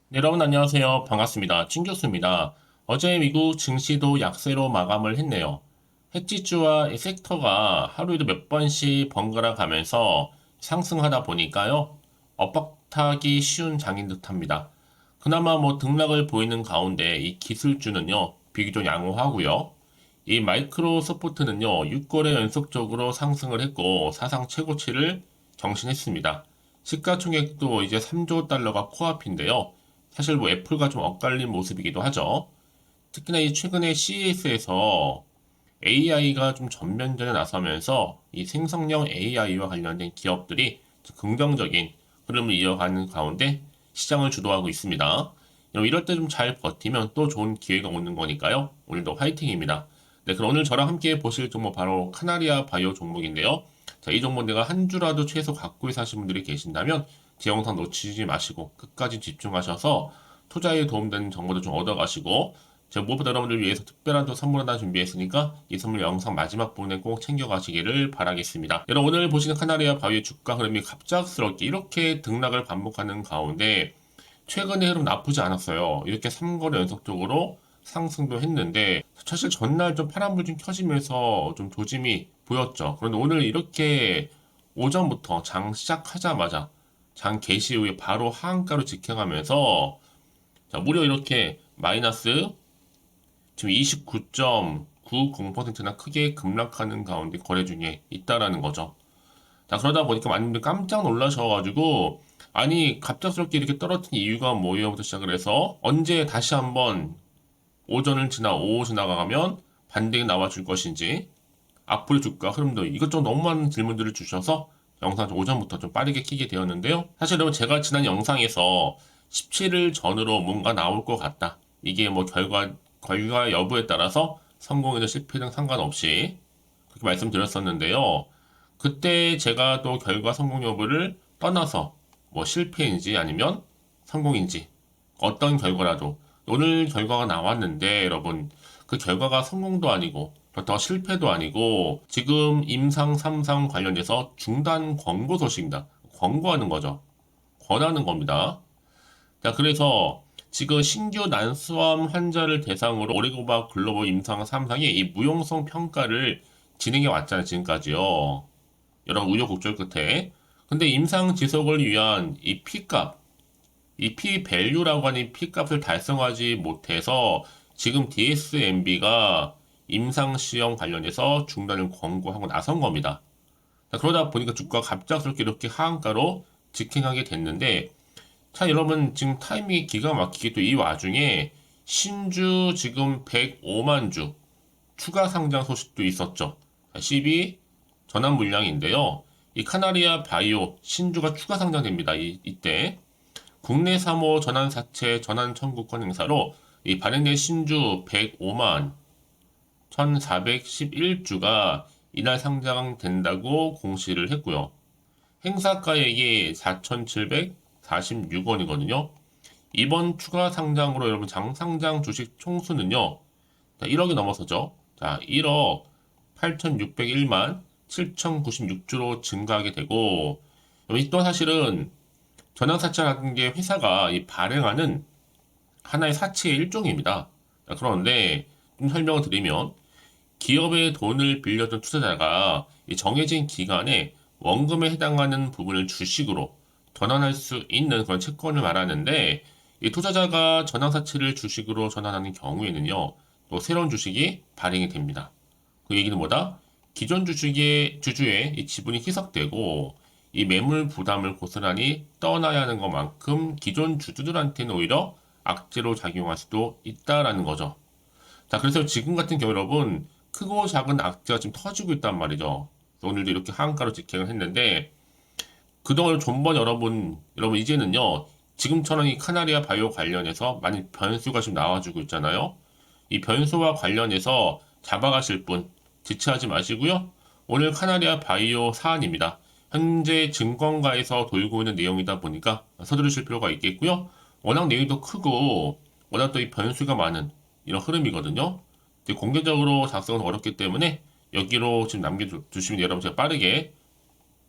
네, 여러분 안녕하세요. 반갑습니다. 진 교수입니다. 어제 미국 증시도 약세로 마감을 했네요. hedge주와 이 섹터가 하루에도 몇 번씩 번갈아 가면서 상승하다 보니까요. 엇박타기 쉬운 장인 듯합니다. 그나마 뭐 등락을 보이는 가운데 이 기술주는요. 비교적 양호하고요. 이 마이크로소프트는요. 6거래 연속적으로 상승을 했고 사상 최고치를 경신했습니다. 시가총액도 이제 3조 달러가 코앞인데요. 사실 뭐 애플과 좀 엇갈린 모습이기도 하죠. 특히나 이 최근에 CES에서 AI가 좀 전면전에 나서면서 이 생성형 AI와 관련된 기업들이 긍정적인 흐름을 이어가는 가운데 시장을 주도하고 있습니다. 이럴 때 좀 잘 버티면 또 좋은 기회가 오는 거니까요. 오늘도 화이팅입니다. 네, 그럼 오늘 저랑 함께 보실 종목 바로 카나리아 바이오 종목인데요. 자, 이 종목 내가 한 주라도 최소 갖고 사신 분들이 계신다면 제 영상 놓치지 마시고 끝까지 집중하셔서 투자에 도움되는 정보도 좀 얻어가시고 제가 무엇보다 여러분들 위해서 특별한 또 선물 하나 준비했으니까 이 선물 영상 마지막 부분에 꼭 챙겨가시기를 바라겠습니다. 여러분 오늘 보시는 카나리아 바이오 주가 흐름이 갑작스럽게 이렇게 등락을 반복하는 가운데 최근의 흐름 나쁘지 않았어요. 이렇게 3거래 연속적으로 상승도 했는데 사실 전날 좀 파란불 좀 켜지면서 좀 조짐이 보였죠. 그런데 오늘 이렇게 오전부터 장 시작하자마자 장 개시 후에 바로 하한가로 직행하면서 자, 무려 이렇게 마이너스 지금 29.90%나 크게 급락하는 가운데 거래 중에 있다라는 거죠. 자, 그러다 보니까 많은 분들 깜짝 놀라셔가지고, 아니, 갑작스럽게 이렇게 떨어진 이유가 뭐예요?부터 시작을 해서, 언제 다시 한번 오전을 지나 오후 지나가면 반등이 나와줄 것인지, 앞으로 주가 흐름도 이것저것 너무 많은 질문들을 주셔서 영상 오전부터 좀 빠르게 키게 되었는데요. 사실 여러분 제가 지난 영상에서 17일 전으로 뭔가 나올 것 같다. 이게 뭐 결과 여부에 따라서 성공이든 실패든 상관없이 그렇게 말씀드렸었는데요. 그때 제가 또 결과 성공 여부를 떠나서 뭐 실패인지 아니면 성공인지 어떤 결과라도 오늘 결과가 나왔는데 여러분 그 결과가 성공도 아니고 그렇다고 실패도 아니고 지금 임상 3상 관련해서 중단 권고 소식입니다. 권고하는 거죠. 권하는 겁니다. 자, 그래서 지금 신규 난수암 환자를 대상으로 오리고바 글로벌 임상 3상의 이 무용성 평가를 진행해 왔잖아요, 지금까지요. 여러 우여곡절 끝에. 근데 임상 지속을 위한 이 P값, 이 P-밸류라고 하는 P값을 달성하지 못해서 지금 DSMB가 임상시험 관련해서 중단을 권고하고 나선 겁니다. 자, 그러다 보니까 주가가 갑작스럽게 이렇게 하한가로 직행하게 됐는데 자, 여러분, 지금 타이밍이 기가 막히게 또 이 와중에 신주 지금 105만 주 추가 상장 소식도 있었죠. 자, 12 전환 물량인데요. 이 카나리아 바이오 신주가 추가 상장됩니다. 이때 국내 3호 전환 사채 전환 청구권 행사로 이 발행된 신주 105만 1411주가 이날 상장된다고 공시를 했고요. 행사가액이 4,746원이거든요. 이번 추가 상장으로 여러분 장상장 주식 총수는요. 자, 1억이 넘어서죠. 자, 1억 8,601만 7,096주로 증가하게 되고 여기 또 사실은 전환사채라는 게 회사가 이 발행하는 하나의 사채의 일종입니다. 자, 그런데 좀 설명을 드리면 기업의 돈을 빌려준 투자자가 이 정해진 기간에 원금에 해당하는 부분을 주식으로 전환할 수 있는 그런 채권을 말하는데 이 투자자가 전환사채를 주식으로 전환하는 경우에는요 또 새로운 주식이 발행이 됩니다. 그 얘기는 뭐다? 기존 주식의 주주의 이 지분이 희석되고 이 매물 부담을 고스란히 떠나야 하는 것만큼 기존 주주들한테는 오히려 악재로 작용할 수도 있다라는 거죠. 자, 그래서 지금 같은 경우 여러분 크고 작은 악재가 지금 터지고 있단 말이죠. 오늘도 이렇게 하한가로 직행을 했는데 그동안 존버 여러분 이제는요 지금처럼 이 카나리아 바이오 관련해서 많은 변수가 지금 나와주고 있잖아요. 이 변수와 관련해서 잡아가실 분 지체하지 마시고요. 오늘 카나리아 바이오 사안입니다. 현재 증권가에서 돌고 있는 내용이다 보니까 서두르실 필요가 있겠고요. 워낙 내용이 더 크고 워낙 또 이 변수가 많은 이런 흐름이거든요. 이제 공개적으로 작성은 어렵기 때문에 여기로 지금 남겨주시면 여러분 제가 빠르게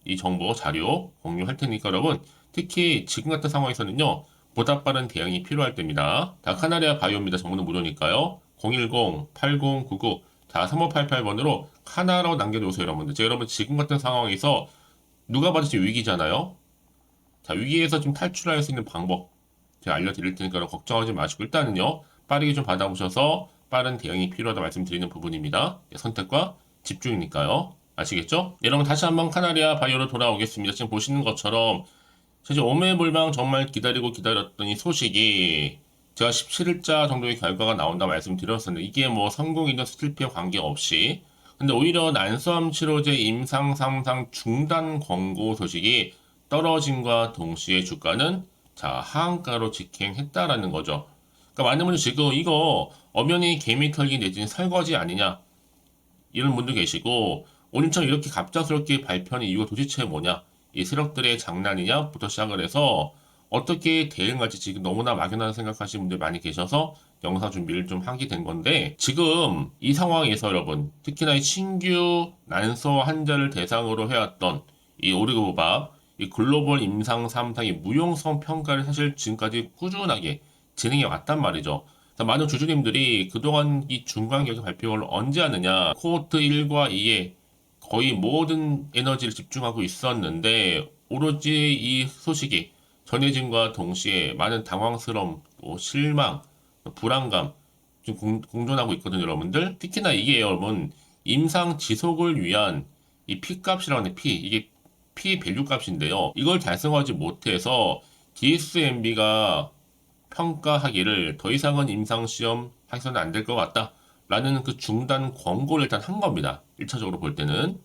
이 정보 자료 공유할 테니까 여러분 특히 지금 같은 상황에서는요 보다 빠른 대응이 필요할 때입니다. 자, 카나리아 바이오입니다. 정보는 무료니까요. 010-8099 자, 3588번으로 카나라고 남겨주세요, 여러분들. 제가 여러분 지금 같은 상황에서 누가 봐도 지금 위기잖아요. 자, 위기에서 좀 탈출할 수 있는 방법 제가 알려드릴 테니까 걱정하지 마시고 일단은요, 빠르게 좀 받아보셔서 빠른 대응이 필요하다 말씀드리는 부분입니다. 선택과 집중이니까요. 아시겠죠? 네, 여러분 다시 한번 카나리아 바이오로 돌아오겠습니다. 지금 보시는 것처럼 사실 오매불망 정말 기다리고 기다렸던 이 소식이 제가 17일자 정도의 결과가 나온다 말씀드렸었는데 이게 뭐 성공이든 실패와 관계없이 근데 오히려 난소암 치료제 임상 3상 중단 권고 소식이 떨어짐과 동시에 주가는 자 하한가로 직행했다라는 거죠. 그러니까 많은 분들이 지금 이거 엄연히 개미털기 내지는 설거지 아니냐 이런 분도 계시고 오늘처럼 이렇게 갑작스럽게 발표하는 이유가 도대체 뭐냐 이 세력들의 장난이냐부터 시작을 해서 어떻게 대응할지 지금 너무나 막연하게 생각하시는 분들 많이 계셔서 영상 준비를 좀 하게 된 건데 지금 이 상황에서 여러분 특히나 이 신규 난소 환자를 대상으로 해왔던 이 오리고밥 이 글로벌 임상 3상의 무용성 평가를 사실 지금까지 꾸준하게 진행해 왔단 말이죠. 많은 주주님들이 그동안 이 중간결과 발표를 언제 하느냐 코호트 1과 2에 거의 모든 에너지를 집중하고 있었는데 오로지 이 소식이 전해짐과 동시에 많은 당황스러움, 실망, 불안감 좀 공존하고 있거든요, 여러분들. 특히나 이게 여러분 임상 지속을 위한 이 P값이라고 하는 P 이게 P 밸류 값인데요. 이걸 달성하지 못해서 DSMB가 평가하기를 더 이상은 임상시험 해서는 안 될 것 같다. 라는 그 중단 권고를 일단 한 겁니다. 1차적으로 볼 때는.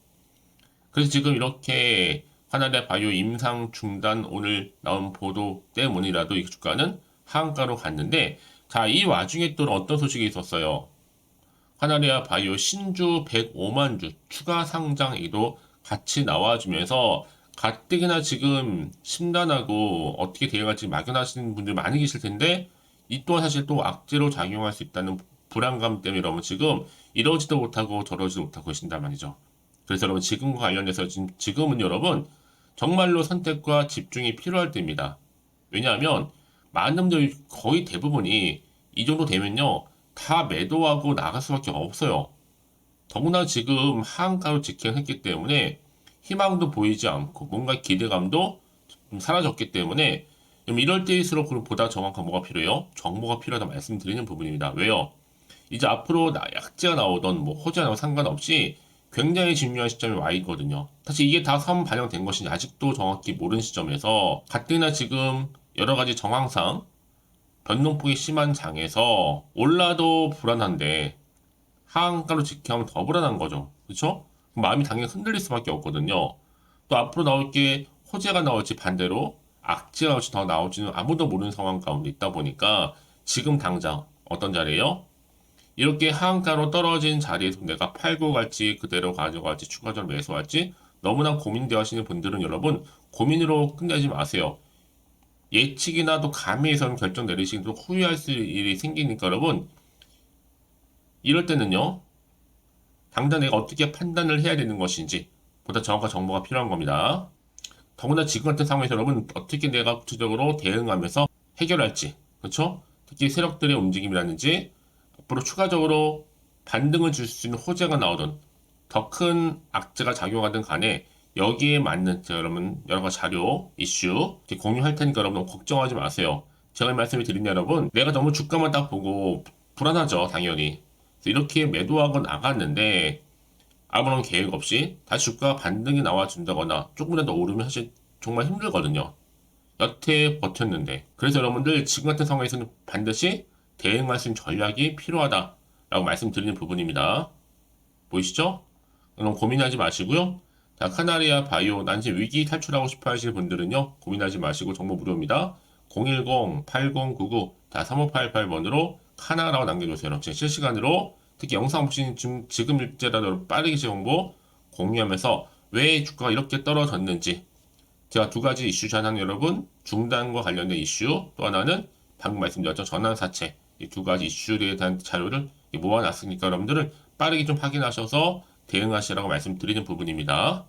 그래서 지금 이렇게 하나의 바이오 임상 중단 오늘 나온 보도 때문이라도 이 주가는 하한가로 갔는데 자, 이 와중에 또 어떤 소식이 있었어요. 하나리아 바이오 신주 105만 주 추가 상장에도 같이 나와주면서 가뜩이나 지금 심란하고 어떻게 대응할지 막연하시는 분들 많이 계실 텐데 이 또한 사실 또 악재로 작용할 수 있다는 불안감 때문에 여러분 지금 이러지도 못하고 저러지도 못하고 계신단 말이죠. 그래서 여러분 지금과 관련해서 지금은 여러분 정말로 선택과 집중이 필요할 때입니다. 왜냐하면 많은 분들 거의 대부분이 이 정도 되면요 다 매도하고 나갈 수밖에 없어요. 더구나 지금 하한가로 직행했기 때문에 희망도 보이지 않고 뭔가 기대감도 좀 사라졌기 때문에 이럴 때일수록 보다 정확한 뭐가 필요해요? 정보가 필요하다 말씀드리는 부분입니다. 왜요? 이제 앞으로 약재가 나오던 뭐 호재가 나오던 상관없이 굉장히 중요한 시점에 와 있거든요. 사실 이게 다 선 반영된 것인지 아직도 정확히 모르는 시점에서 가뜩이나 지금 여러 가지 정황상 변동폭이 심한 장에서 올라도 불안한데 하한가로 직행하면 더 불안한 거죠. 그렇죠? 마음이 당연히 흔들릴 수밖에 없거든요. 또 앞으로 나올 게 호재가 나올지 반대로 악재가 나올지 더 나올지는 아무도 모르는 상황 가운데 있다 보니까 지금 당장 어떤 자리예요? 이렇게 하한가로 떨어진 자리에서 내가 팔고 갈지 그대로 가져갈지 추가적으로 매수할지 너무나 고민되어 하시는 분들은 여러분 고민으로 끝내지 마세요. 예측이나 또 감에선 결정 내리시기 또 후회할 수 일이 생기니까 여러분 이럴 때는요 당장 내가 어떻게 판단을 해야 되는 것인지 보다 정확한 정보가 필요한 겁니다. 더구나 지금 같은 상황에서 여러분 어떻게 내가 구체적으로 대응하면서 해결할지 그렇죠? 특히 세력들의 움직임이라든지 앞으로 추가적으로 반등을 줄 수 있는 호재가 나오든 더 큰 악재가 작용하든 간에 여기에 맞는 제가 여러분 여러 가지 자료, 이슈 공유할 테니까 여러분 걱정하지 마세요. 제가 말씀을 드린 여러분 내가 너무 주가만 딱 보고 불안하죠 당연히. 이렇게 매도하고 나갔는데 아무런 계획 없이 다시 주가 반등이 나와준다거나 조금이라도 오르면 사실 정말 힘들거든요. 여태 버텼는데 그래서 여러분들 지금 같은 상황에서는 반드시 대응할 수 있는 전략이 필요하다라고 말씀드리는 부분입니다. 보이시죠? 그럼 고민하지 마시고요. 자, 카나리아 바이오 난지 위기 탈출하고 싶어 하시는 분들은요. 고민하지 마시고 정보 무료입니다. 010-8099 3588번으로 카나라고 남겨주세요. 여러분 실시간으로 특히 영상 보시는 지금 일제라도 빠르게 정보 공유하면서 왜 주가가 이렇게 떨어졌는지 제가 두 가지 이슈 전한 여러분 중단과 관련된 이슈 또 하나는 방금 말씀드렸죠 전환사채 이 두 가지 이슈에 대한 자료를 모아놨으니까 여러분들은 빠르게 좀 확인하셔서 대응하시라고 말씀드리는 부분입니다.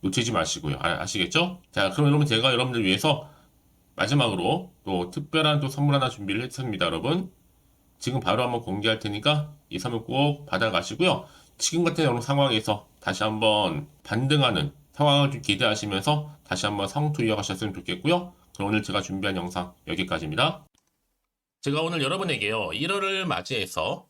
놓치지 마시고요. 아시겠죠? 자, 그럼 여러분 제가 여러분들 위해서 마지막으로 또 특별한 또 선물 하나 준비를 했습니다, 여러분. 지금 바로 한번 공개할 테니까 이 선물 꼭 받아가시고요. 지금 같은 이런 상황에서 다시 한번 반등하는 상황을 좀 기대하시면서 다시 한번 상투 이어가셨으면 좋겠고요. 그럼 오늘 제가 준비한 영상 여기까지입니다. 제가 오늘 여러분에게요, 1월을 맞이해서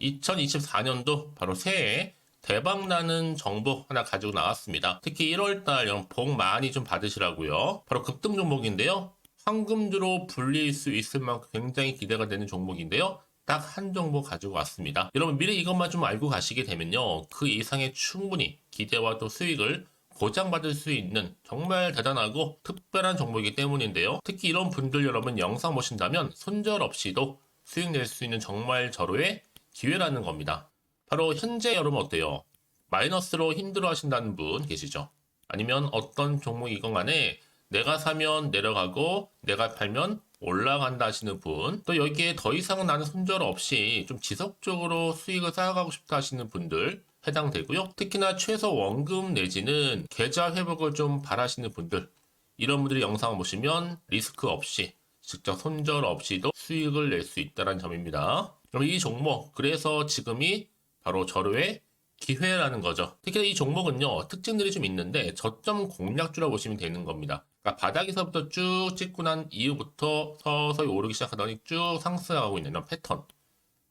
2024년도 바로 새해 대박나는 정보 하나 가지고 나왔습니다. 특히 1월달 복 많이 좀 받으시라고요. 바로 급등 종목인데요. 황금주로 불릴 수 있을 만큼 굉장히 기대가 되는 종목인데요. 딱 한 종목 가지고 왔습니다. 여러분 미리 이것만 좀 알고 가시게 되면요, 그 이상의 충분히 기대와 또 수익을 보장받을 수 있는 정말 대단하고 특별한 종목이기 때문인데요. 특히 이런 분들 여러분 영상 보신다면 손절 없이도 수익 낼 수 있는 정말 절호의 기회라는 겁니다. 바로 현재 여러분 어때요? 마이너스로 힘들어 하신다는 분 계시죠? 아니면 어떤 종목이건 간에 내가 사면 내려가고 내가 팔면 올라간다 하시는 분, 또 여기에 더 이상은 나는 손절 없이 좀 지속적으로 수익을 쌓아가고 싶다 하시는 분들 해당되고요. 특히나 최소 원금 내지는 계좌 회복을 좀 바라시는 분들, 이런 분들이 영상을 보시면 리스크 없이 직접 손절 없이도 수익을 낼 수 있다는 점입니다. 그럼 이 종목, 그래서 지금이 바로 절호의 기회라는 거죠. 특히 이 종목은요, 특징들이 좀 있는데 저점 공략주라고 보시면 되는 겁니다. 그러니까 바닥에서부터 쭉 찍고 난 이후부터 서서히 오르기 시작하더니 쭉 상승하고 있는 이런 패턴.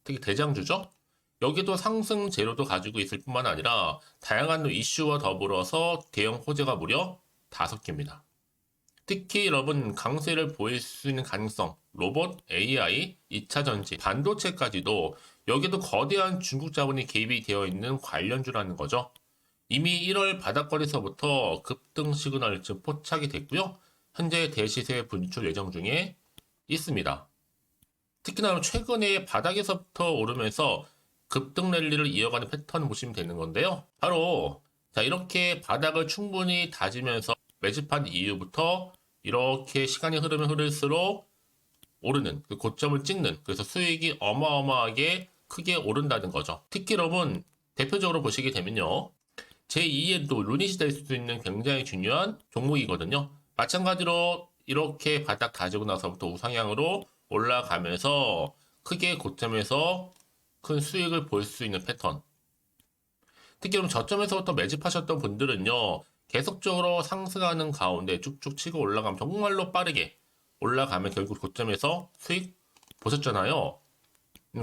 특히 대장주죠. 여기도 상승 재료도 가지고 있을 뿐만 아니라 다양한 이슈와 더불어서 대형 호재가 무려 5개입니다. 특히 여러분 강세를 보일 수 있는 가능성, 로봇, AI, 2차 전지, 반도체까지도 여기도 거대한 중국 자본이 개입이 되어 있는 관련주라는 거죠. 이미 1월 바닥거리서부터 급등 시그널 즉 포착이 됐고요. 현재 대시세 분출 예정 중에 있습니다. 특히나 최근에 바닥에서부터 오르면서 급등 랠리를 이어가는 패턴을 보시면 되는 건데요. 바로 자 이렇게 바닥을 충분히 다지면서 매집한 이후부터 이렇게 시간이 흐르면 흐를수록 오르는 그 고점을 찍는, 그래서 수익이 어마어마하게 크게 오른다는 거죠. 특히 여러분 대표적으로 보시게 되면요, 제2의 또 루닛이 될 수 있는 굉장히 중요한 종목이거든요. 마찬가지로 이렇게 바닥 다지고 나서부터 우상향으로 올라가면서 크게 고점에서 큰 수익을 볼 수 있는 패턴. 특히 그럼 저점에서부터 매집하셨던 분들은요, 계속적으로 상승하는 가운데 쭉쭉 치고 올라가면 정말로 빠르게 올라가면 결국 고점에서 수익 보셨잖아요.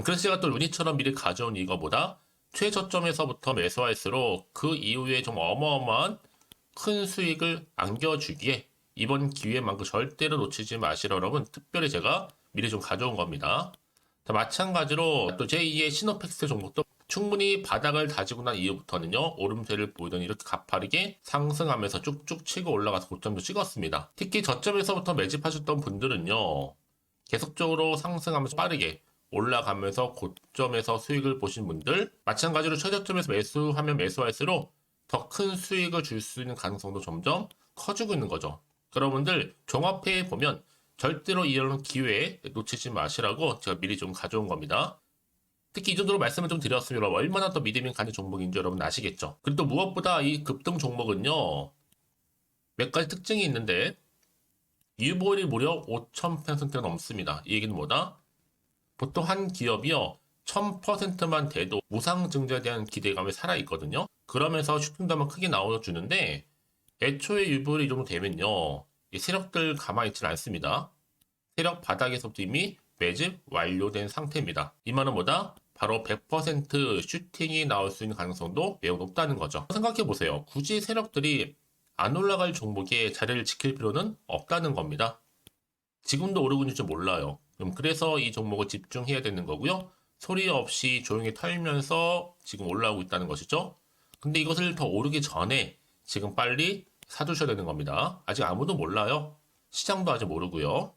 그래서 제가 또 루니처럼 미리 가져온 이거보다 최저점에서부터 매수할수록 그 이후에 좀 어마어마한 큰 수익을 안겨주기에 이번 기회만큼 절대로 놓치지 마시라 여러분, 특별히 제가 미리 좀 가져온 겁니다. 자, 마찬가지로 또 제2의 시노팩스 종목도 충분히 바닥을 다지고 난 이후부터는요, 오름세를 보이던 이렇게 가파르게 상승하면서 쭉쭉 치고 올라가서 고점도 찍었습니다. 특히 저점에서부터 매집하셨던 분들은요, 계속적으로 상승하면서 빠르게 올라가면서 고점에서 수익을 보신 분들, 마찬가지로 최저점에서 매수하면 매수할수록 더 큰 수익을 줄 수 있는 가능성도 점점 커지고 있는 거죠. 여러분들 종합해 보면 절대로 이런 기회에 놓치지 마시라고 제가 미리 좀 가져온 겁니다. 특히 이 정도로 말씀을 좀 드렸으면 여러분 얼마나 더 믿음이 가는 종목인지 여러분 아시겠죠? 그리고 또 무엇보다 이 급등 종목은요, 몇 가지 특징이 있는데 유보율이 무려 5000%가 넘습니다. 이 얘기는 뭐다? 보통 한 기업이요 1000%만 돼도 무상증자에 대한 기대감이 살아있거든요. 그러면서 슈팅도 한번 크게 나와주는데 애초에 유보율이 이 정도 되면요, 이 세력들 가만히 있지 않습니다. 세력 바닥에서부터 이미 매집 완료된 상태입니다. 이 말은 뭐다? 바로 100% 슈팅이 나올 수 있는 가능성도 매우 높다는 거죠. 생각해보세요. 굳이 세력들이 안 올라갈 종목에 자리를 지킬 필요는 없다는 겁니다. 지금도 오르고 있는지 몰라요. 그래서 이 종목을 집중해야 되는 거고요. 소리 없이 조용히 털면서 지금 올라오고 있다는 것이죠. 근데 이것을 더 오르기 전에 지금 빨리 사두셔야 되는 겁니다. 아직 아무도 몰라요. 시장도 아직 모르고요.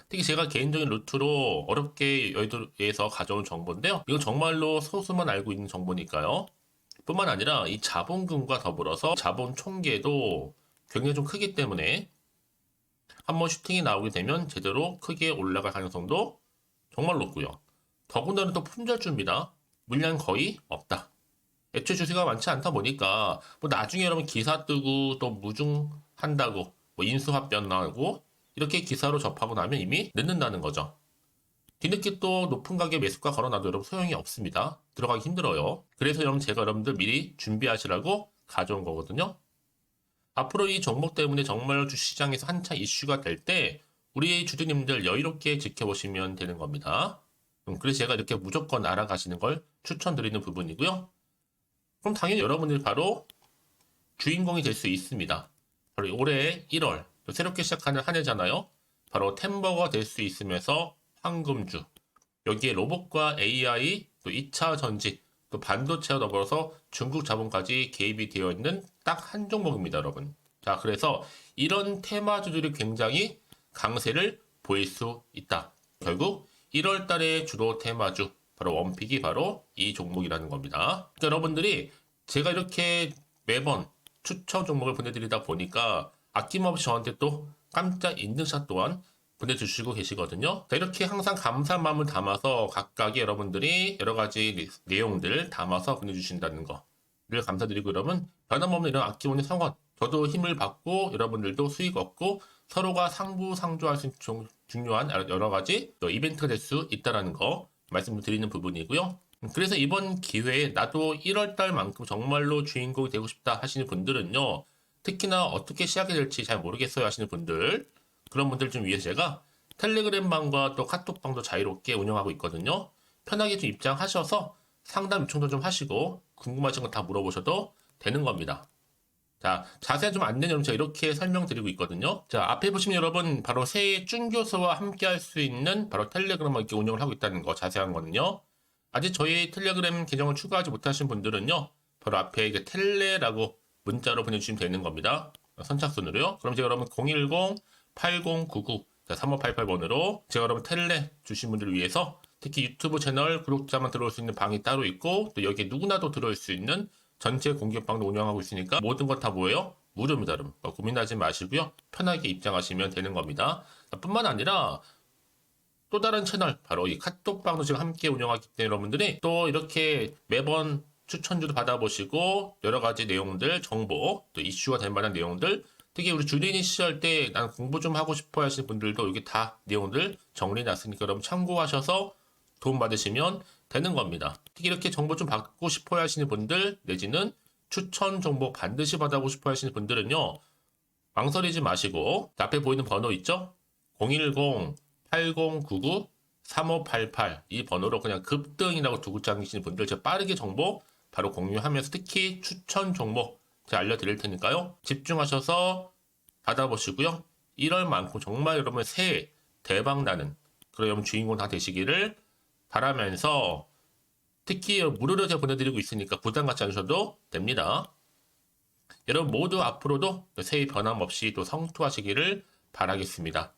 특히 제가 개인적인 루트로 어렵게 여의도에서 가져온 정보인데요. 이건 정말로 소수만 알고 있는 정보니까요. 뿐만 아니라 이 자본금과 더불어서 자본 총계도 굉장히 좀 크기 때문에 한번 슈팅이 나오게 되면 제대로 크게 올라갈 가능성도 정말 높고요. 더군다나 또 품절주입니다. 물량 거의 없다. 애초에 주식가 많지 않다 보니까 뭐 나중에 여러분 기사 뜨고 또 무중한다고 뭐 인수합병 나오고 이렇게 기사로 접하고 나면 이미 늦는다는 거죠. 뒤늦게 또 높은 가격 매수가 걸어놔도 여러분 소용이 없습니다. 들어가기 힘들어요. 그래서 여러분 제가 여러분들 미리 준비하시라고 가져온 거거든요. 앞으로 이 종목 때문에 정말 주시장에서 한차 이슈가 될 때 우리 주주님들 여유롭게 지켜보시면 되는 겁니다. 그래서 제가 이렇게 무조건 알아가시는 걸 추천드리는 부분이고요. 그럼 당연히 여러분들이 바로 주인공이 될 수 있습니다. 바로 올해 1월 새롭게 시작하는 한 해잖아요. 바로 템버가 될 수 있으면서 황금주, 여기에 로봇과 AI, 또 2차 전지, 또 반도체와 더불어서 중국 자본까지 개입이 되어 있는 딱 한 종목입니다, 여러분. 자, 그래서 이런 테마주들이 굉장히 강세를 보일 수 있다. 결국 1월 달에 주로 테마주, 바로 원픽이 바로 이 종목이라는 겁니다. 그러니까 여러분들이 제가 이렇게 매번 추천 종목을 보내드리다 보니까 아낌없이 저한테 또 깜짝 인증샷 또한 보내주시고 계시거든요. 자, 이렇게 항상 감사한 마음을 담아서 각각의 여러분들이 여러 가지 내용들 담아서 보내주신다는 거를 감사드리고, 여러분 변함없는 이런 아낌없는 성원, 저도 힘을 받고 여러분들도 수익 얻고 서로가 상부상조할 수 있는 중요한 여러 가지 또 이벤트가 될 수 있다는 거 말씀드리는 부분이고요. 그래서 이번 기회에 나도 1월 달만큼 정말로 주인공이 되고 싶다 하시는 분들은요, 특히나 어떻게 시작이 될지 잘 모르겠어요 하시는 분들, 그런 분들 좀 위해서 제가 텔레그램방과 또 카톡방도 자유롭게 운영하고 있거든요. 편하게 좀 입장하셔서 상담 요청도 좀 하시고 궁금하신 거 다 물어보셔도 되는 겁니다. 자, 자세한 좀 안내는 제가 이렇게 설명드리고 있거든요. 자, 앞에 보시면 여러분 바로 새해 쭌교수와 함께 할 수 있는 바로 텔레그램을 이렇게 운영을 하고 있다는 거, 자세한 거는요. 아직 저희 텔레그램 계정을 추가하지 못하신 분들은요, 바로 앞에 이제 텔레라고 문자로 보내주시면 되는 겁니다. 선착순으로요. 그럼 제가 여러분 010-8099-3588번으로 제가 여러분 텔레 주신 분들을 위해서 특히 유튜브 채널 구독자만 들어올 수 있는 방이 따로 있고, 또 여기에 누구나도 들어올 수 있는 전체 공개방도 운영하고 있으니까 모든 것 다 뭐예요? 무료입니다, 여러분. 고민하지 마시고요. 편하게 입장하시면 되는 겁니다. 뿐만 아니라 또 다른 채널, 바로 이 카톡방도 지금 함께 운영하기 때문에 여러분들이 또 이렇게 매번 추천주도 받아보시고 여러 가지 내용들, 정보, 또 이슈가 될 만한 내용들, 특히 우리 주린이 시절 때 난 공부 좀 하고 싶어 하시는 분들도 여기 다 내용들 정리해놨으니까 여러분 참고하셔서 도움 받으시면 되는 겁니다. 특히 이렇게 정보 좀 받고 싶어 하시는 분들, 내지는 추천 정보 반드시 받아보고 싶어 하시는 분들은요, 망설이지 마시고 앞에 보이는 번호 있죠? 010-8099-3588 이 번호로 그냥 급등이라고 두 글자 남기시는 분들 제가 빠르게 정보 바로 공유하면서 특히 추천 종목 제가 알려드릴 테니까요. 집중하셔서 받아보시고요. 1월만큼 정말 여러분 새해 대박 나는 그런 여러분 주인공 다 되시기를 바라면서, 특히 무료로 제가 보내드리고 있으니까 부담 갖지 않으셔도 됩니다. 여러분 모두 앞으로도 새해 변함없이 또 성투하시기를 바라겠습니다.